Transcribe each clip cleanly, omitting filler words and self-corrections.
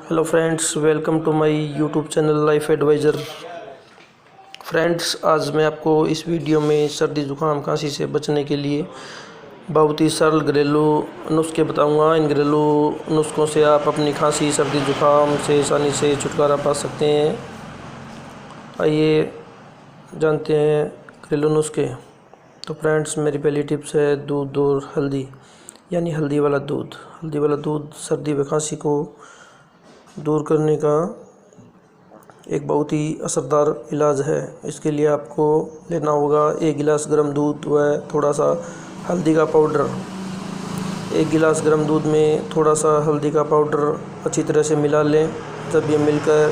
Hello friends, welcome to my YouTube channel Life Advisor. Friends, आज मैं आपको इस वीडियो में सर्दी ज़ुकाम खांसी से बचने के लिए बहुत ही सरल घरेलू नुस्खे बताऊंगा। इन घरेलू नुस्खों से आप अपनी खांसी सर्दी ज़ुकाम से आसानी से छुटकारा पा सकते हैं। आइए जानते हैं घरेलू नुस्खे। तो फ्रेंड्स, मेरी पहली टिप्स है दूध और हल्दी, यानी हल्दी वाला दूध। हल्दी वाला दूध सर्दी व खांसी को दूर करने का एक बहुत ही असरदार इलाज है। इसके लिए आपको लेना होगा 1 गिलास गर्म दूध व थोड़ा सा हल्दी का पाउडर। 1 गिलास गर्म दूध में थोड़ा सा हल्दी का पाउडर अच्छी तरह से मिला लें। जब ये मिलकर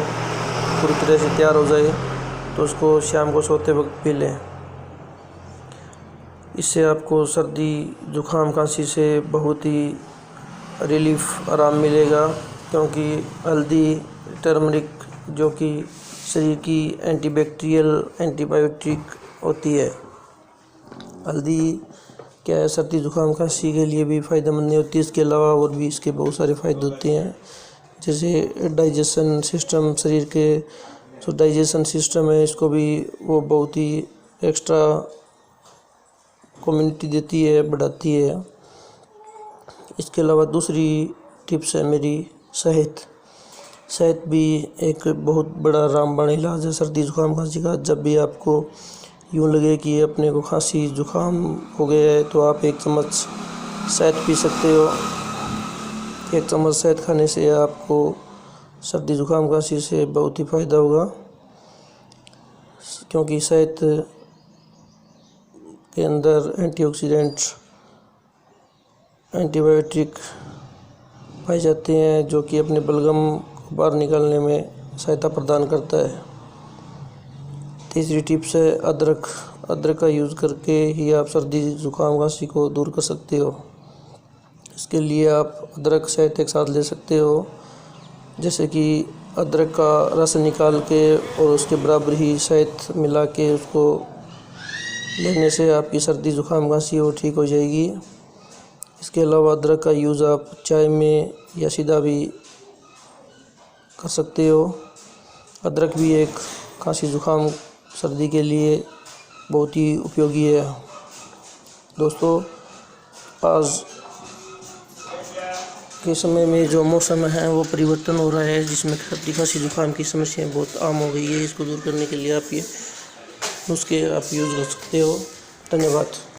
पूरी तरह से तैयार हो जाए तो उसको शाम को सोते वक्त पी लें। इससे आपको सर्दी ज़ुकाम खांसी से बहुत ही रिलीफ आराम मिलेगा, क्योंकि हल्दी टर्मरिक जो कि शरीर की एंटीबैक्टीरियल एंटीबायोटिक होती है। हल्दी क्या है, सर्दी ज़ुकाम खांसी के लिए भी फ़ायदेमंद नहीं होती। इसके अलावा और भी इसके बहुत सारे फ़ायदे होते हैं, जैसे डाइजेशन सिस्टम, शरीर के जो डाइजेशन सिस्टम है इसको भी वो बहुत ही एक्स्ट्रा कम्युनिटी देती है, बढ़ाती है। इसके अलावा दूसरी टिप्स है मेरी शहद भी एक बहुत बड़ा रामबाण इलाज है सर्दी ज़ुकाम खांसी का। जब भी आपको यूँ लगे कि अपने को खांसी ज़ुकाम हो गया है तो आप 1 चम्मच शहद पी सकते हो। 1 चम्मच शहद खाने से आपको सर्दी ज़ुकाम खांसी से बहुत ही फ़ायदा होगा, क्योंकि शहद के अंदर एंटीऑक्सीडेंट एंटीबायोटिक पाए जाते हैं, जो कि अपने बलगम को बाहर निकालने में सहायता प्रदान करता है। तीसरी टिप्स है अदरक। अदरक का यूज़ करके ही आप सर्दी ज़ुकाम खांसी को दूर कर सकते हो। इसके लिए आप अदरक शहद एक साथ ले सकते हो, जैसे कि अदरक का रस निकाल के और उसके बराबर ही शहद मिला के उसको लेने से आपकी सर्दी ज़ुकाम खांसी वो ठीक हो जाएगी। इसके अलावा अदरक का यूज़ आप चाय में या सीधा भी कर सकते हो। अदरक भी एक खांसी ज़ुकाम सर्दी के लिए बहुत ही उपयोगी है। दोस्तों, आज के समय में जो मौसम है वो परिवर्तन हो रहा है, जिसमें सर्दी खांसी ज़ुकाम की समस्याएं बहुत आम हो गई है। इसको दूर करने के लिए आप ये नुस्खे आप यूज़ कर सकते हो। धन्यवाद।